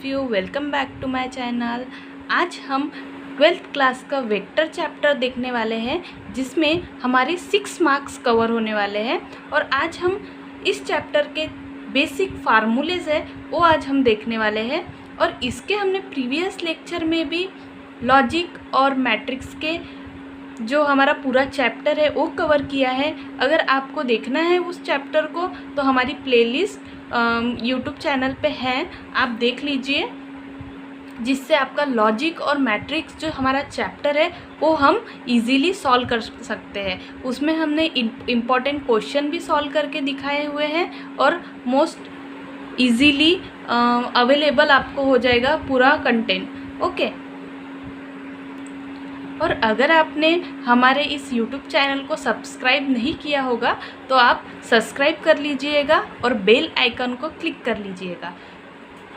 You, welcome back to my channel. आज हम 12th class का वेक्टर चैप्टर देखने वाले हैं जिसमें हमारे 6 मार्क्स कवर होने वाले हैं। और आज हम इस चैप्टर के बेसिक फार्मूलेज है वो आज हम देखने वाले हैं। और इसके हमने प्रीवियस लेक्चर में भी लॉजिक और मैट्रिक्स के जो हमारा पूरा चैप्टर है वो कवर किया है। अगर आपको देखना है उस चैप्टर को तो हमारी प्लेलिस्ट यूट्यूब चैनल पे है, आप देख लीजिए, जिससे आपका लॉजिक और मैट्रिक्स जो हमारा चैप्टर है वो हम इजीली सॉल्व कर सकते हैं। उसमें हमने इम्पॉर्टेंट क्वेश्चन भी सॉल्व करके दिखाए हुए हैं और मोस्ट इजीली अवेलेबल आपको हो जाएगा पूरा कंटेंट। ओके, और अगर आपने हमारे इस YouTube चैनल को सब्सक्राइब नहीं किया होगा तो आप सब्सक्राइब कर लीजिएगा और बेल आइकन को क्लिक कर लीजिएगा।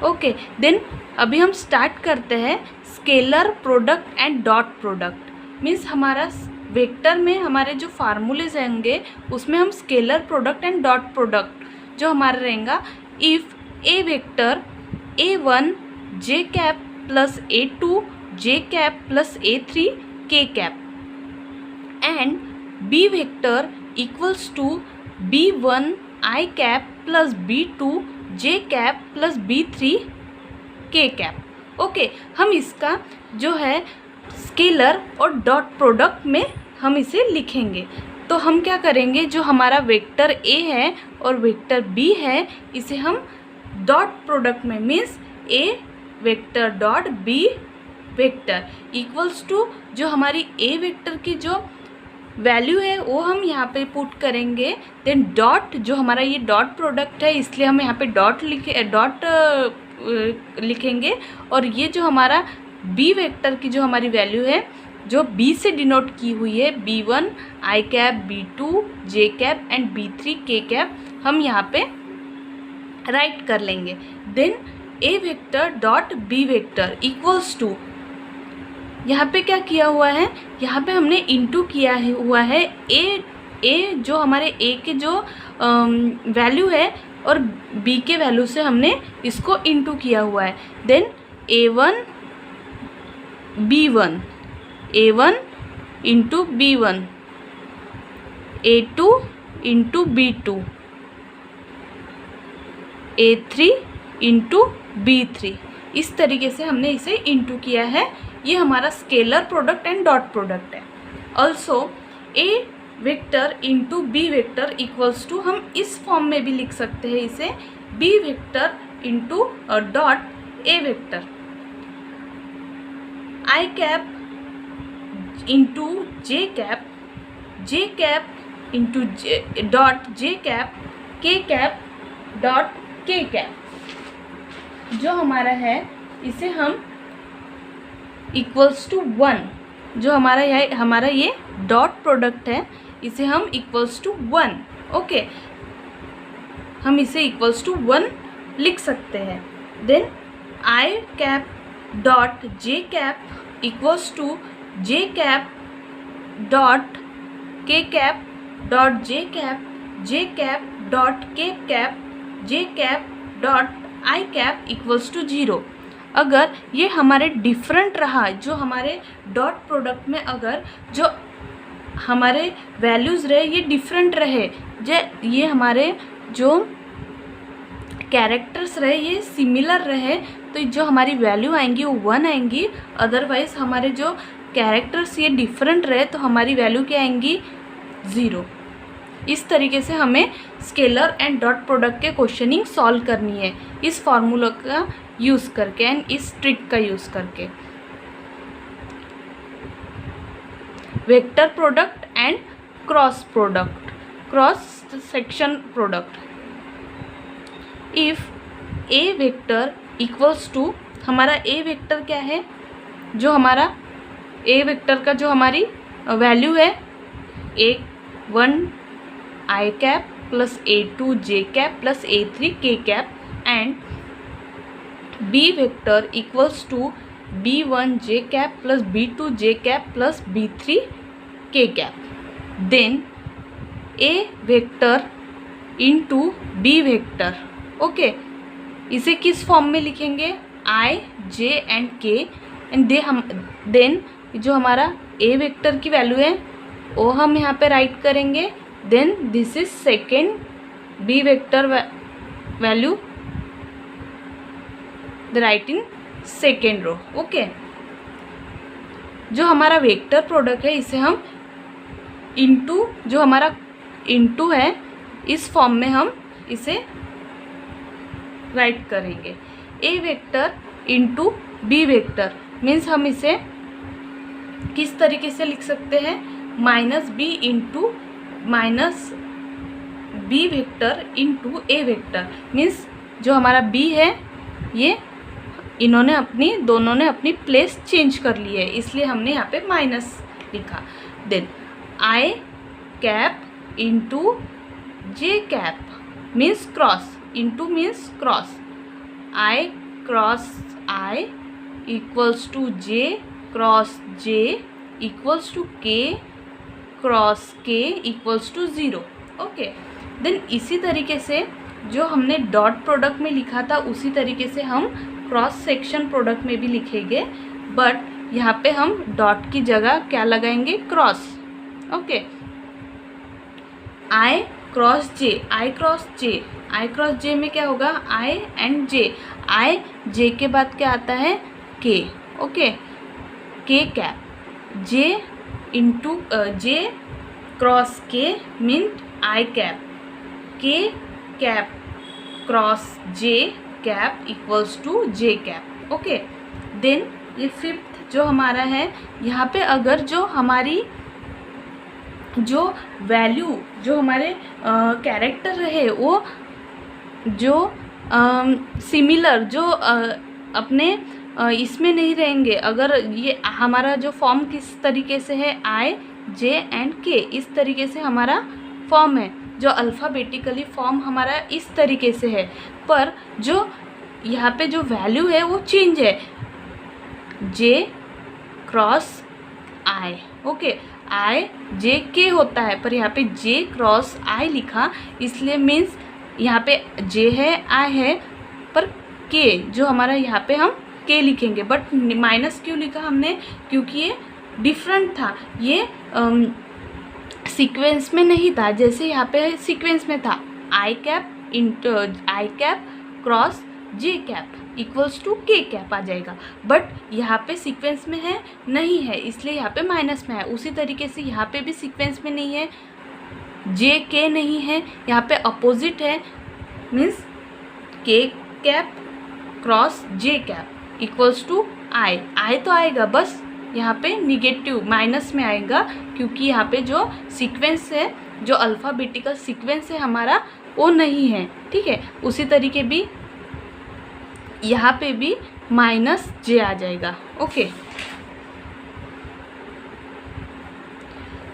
ओके, देन अभी हम स्टार्ट करते हैं। Scalar product and dot product means हमारा वेक्टर में हमारे जो फार्मूलेज होंगे उसमें हम scalar product and dot product जो हमारा रहेगा, if a vector A1 j cap plus A2 j cap plus A3 k cap and B vector equals to B1 I cap plus B2 j cap plus B3 k cap. Okay, हम इसका जो है scalar और dot product में हम इसे लिखेंगे। तो हम क्या करेंगे, जो हमारा वेक्टर A है और वेक्टर B है इसे हम डॉट प्रोडक्ट में means A vector dot B vector equals to जो हमारी A वेक्टर की जो वैल्यू है वो हम यहाँ पे पुट करेंगे। देन डॉट जो हमारा ये डॉट प्रोडक्ट है इसलिए हम यहाँ पे डॉट लिखेंगे। और ये जो हमारा B वेक्टर की जो हमारी वैल्यू है जो B से डिनोट की हुई है, B1 I cap, B2 J cap and B3 K cap, हम यहाँ पे राइट कर लेंगे। Then A vector dot B vector equals to, यहाँ पे क्या किया हुआ है, यहाँ पे हमने इंटू किया हुआ है ए जो हमारे A के जो वैल्यू है और B के वैल्यू से हमने इसको इंटू किया हुआ है। Then A1 B1, A1 into B1, A2 into B2, A3 into B3, इस तरीके से हमने इसे इंटू किया है। ये हमारा scalar product and dot product है। Also A vector into B vector equals to, हम इस फॉर्म में भी लिख सकते हैं इसे, B vector into dot A vector, I cap into J cap, J cap into dot J cap, K cap dot K cap जो हमारा है इसे हम इक्वल्स टू 1, जो हमारा ये डॉट प्रोडक्ट है इसे हम इक्वल्स टू 1। ओके, हम इसे इक्वल्स टू 1 लिख सकते हैं। Then I cap dot J cap equals to J cap dot K cap dot J cap, J cap dot K cap, J cap dot I cap equals to 0। अगर ये हमारे different रहा, जो हमारे dot product में अगर जो हमारे वैल्यूज़ रहे ये डिफरेंट रहे, ये हमारे जो कैरेक्टर्स रहे ये सिमिलर रहे, तो जो हमारी वैल्यू आएंगी वो 1 आएंगी। अदरवाइज़ हमारे जो कैरेक्टर्स ये डिफरेंट रहे तो हमारी वैल्यू क्या आएंगी, 0। इस तरीके से हमें स्केलर एंड डॉट प्रोडक्ट के क्वेश्चनिंग सॉल्व करनी है इस फार्मूला का यूज़ करके एंड इस ट्रिक का यूज़ करके। Vector product and cross product, cross section product. If A vector equals to, हमारा A वेक्टर क्या है, जो हमारा A वेक्टर का जो हमारी वैल्यू है A1 I cap plus A2 J cap plus A3 K cap and B vector equals to B1 J cap plus B2 J cap plus B3 K cap. Then A vector into B vector. Okay, इसे किस form में लिखेंगे, I J and K and then जो हमारा A vector की value है वो हम यहाँ पे राइट करेंगे. Then this is second B vector value the write in second row. Okay, जो हमारा वेक्टर प्रोडक्ट है इसे हम इनटू, जो हमारा इनटू है इस फॉर्म में हम इसे राइट करेंगे. A vector into B vector means हम इसे किस तरीके से लिख सकते हैं, minus B into minus B vector into A vector. Means जो हमारा बी है ये दोनों ने अपनी प्लेस चेंज कर ली है, इसलिए हमने यहाँ पे माइनस लिखा. Then I cap into J cap means cross, into means cross. I cross I equals to J cross J equals to K cross K equals to 0. Okay, then इसी तरीके से जो हमने डॉट प्रोडक्ट में लिखा था उसी तरीके से हम क्रॉस सेक्शन प्रोडक्ट में भी लिखेंगे, बट यहाँ पे हम डॉट की जगह क्या लगाएंगे, क्रॉस. ओके, आई क्रॉस जे, आई क्रॉस जे, आई क्रॉस जे में क्या होगा, आई एंड जे. आई जे के बाद क्या आता है, K. Okay, K cap J into J cross K mean I cap, K cap cross J cap equals to J cap. Okay, then ये फिफ्थ जो हमारा है, यहाँ पे अगर जो हमारी जो वैल्यू जो हमारे कैरेक्टर रहे वो जो सिमिलर जो अपने इसमें नहीं रहेंगे, अगर ये हमारा जो फॉर्म किस तरीके से है, आई जे एंड के, इस तरीके से हमारा फॉर्म है, जो अल्फ़ाबेटिकली फॉर्म हमारा इस तरीके से है, पर जो यहाँ पे जो वैल्यू है वो चेंज है, जे क्रॉस आई. ओके, आई जे के होता है पर यहाँ पे जे क्रॉस आई लिखा, इसलिए मीन्स यहाँ पे जे है आई है पर के जो हमारा यहाँ पे हम के लिखेंगे, बट माइनस क्यों लिखा हमने, क्योंकि ये डिफरेंट था, ये सीक्वेंस में नहीं था. जैसे यहाँ पे सीक्वेंस में था I cap into I cap cross J cap equals to K cap आ जाएगा, बट यहाँ पे सीक्वेंस में है नहीं है, इसलिए यहाँ पे माइनस में है. उसी तरीके से यहाँ पे भी सीक्वेंस में नहीं है, जे के नहीं है, यहाँ पे अपोजिट है, means K cap cross J cap equals to I. I तो आएगा, बस यहाँ पे निगेटिव माइनस में आएगा, क्योंकि यहाँ पे जो सीक्वेंस है, जो अल्फ़ाबेटिकल सीक्वेंस है हमारा वो नहीं है. ठीक है, उसी तरीके भी यहाँ पे भी माइनस जे आ जाएगा. ओके,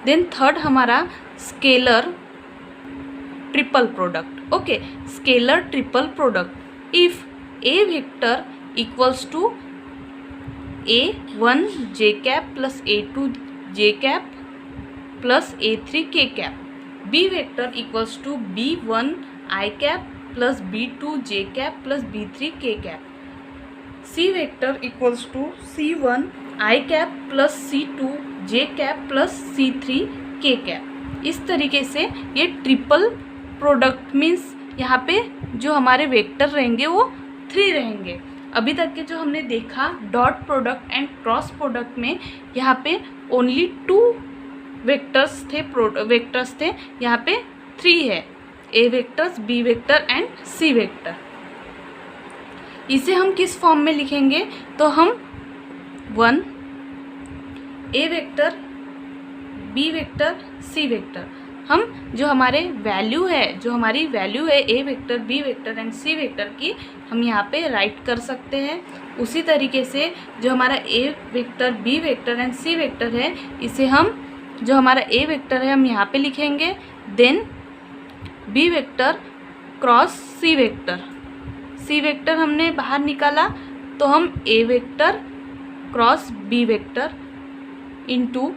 देन थर्ड हमारा scalar triple product. Okay, scalar triple product if A vector equals to A1 J cap plus A2 J cap plus A3 K cap, B vector equals to B1 I cap plus B2 J cap plus B3 K cap, C vector equals to C1 I cap plus C2 J cap plus C3 K cap. इस तरीके से ये triple product means यहाँ पे जो हमारे vector रहेंगे वो 3 रहेंगे. अभी तक के जो हमने देखा dot product and cross product में यहाँ पे ओनली 2 वेक्टर्स थे, यहाँ पे 3 है, A vectors, B vector and C vector. इसे हम किस फॉर्म में लिखेंगे, तो हम 1 A vector B vector C vector, हम जो हमारे वैल्यू है, जो हमारी वैल्यू है A vector B vector and C vector की, हम यहाँ पे राइट कर सकते हैं. उसी तरीके से जो हमारा A vector B vector and C vector है, इसे हम जो हमारा ए वेक्टर है हम यहाँ पे लिखेंगे, then B vector cross C vector, C vector हमने बाहर निकाला तो हम A vector cross B vector into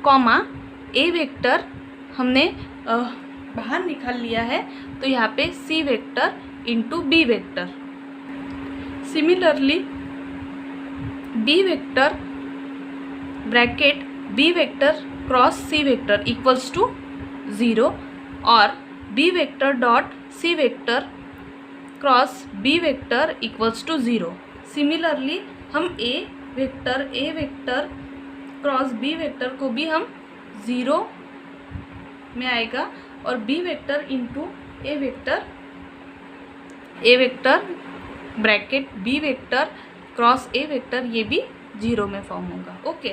comma A vector हमने बाहर निकाल लिया है, तो यहाँ पे C vector into B vector. Similarly B vector bracket B vector cross C vector equals to 0 और B vector dot C vector cross B vector equals to 0। Similarly हम A vector cross B vector को भी हम 0 में आएगा और B vector into A vector bracket B vector cross A vector ये भी 0 में फॉर्म होगा। Okay,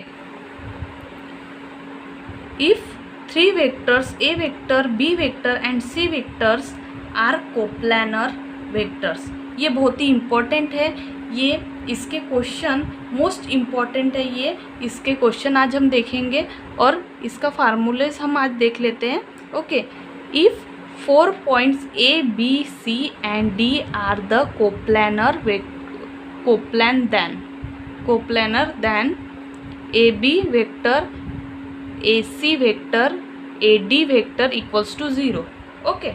if 3 vectors A vector B vector and C vectors are coplanar vectors, ये बहुत ही इम्पोर्टेंट है, ये इसके क्वेश्चन मोस्ट इम्पॉर्टेंट है, ये इसके क्वेश्चन आज हम देखेंगे और इसका फार्मूलेस हम आज देख लेते हैं। Okay, if 4 points A, B, C and D are the coplanar then AB vector, AC vector, AD vector equals to 0. Okay,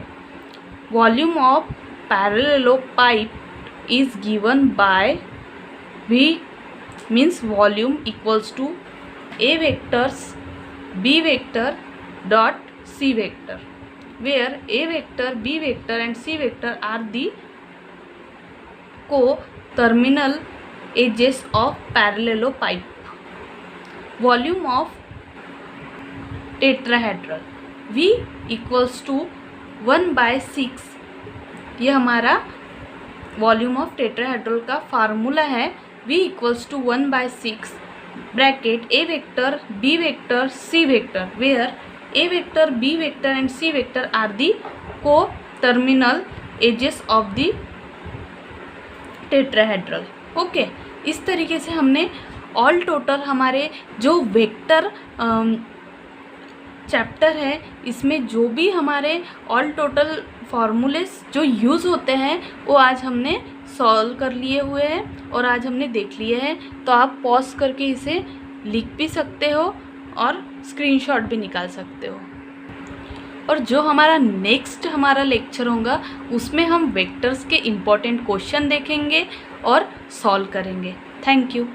volume of parallelopipe is given by V means volume equals to A vectors B vector dot C vector, where A vector, B vector and C vector are the co-terminal edges of parallelopipe. Volume of tetrahedral V equals to 1/6, ये हमारा volume of tetrahedral का formula है। V equals to 1/6 bracket A vector B vector C vector, where A vector, B vector and C vector are the co-terminal edges of the tetrahedral. Okay, इस तरीके से हमने all total हमारे जो vector chapter है इसमें जो भी हमारे ऑल टोटल फार्मूलेस जो यूज़ होते हैं वो आज हमने सॉल्व कर लिए हुए हैं और आज हमने देख लिए हैं। तो आप पॉज करके इसे लिख भी सकते हो और स्क्रीनशॉट भी निकाल सकते हो। और जो हमारा नेक्स्ट हमारा लेक्चर होगा उसमें हम वेक्टर्स के इम्पॉर्टेंट क्वेश्चन देखेंगे और सॉल्व करेंगे। Thank you.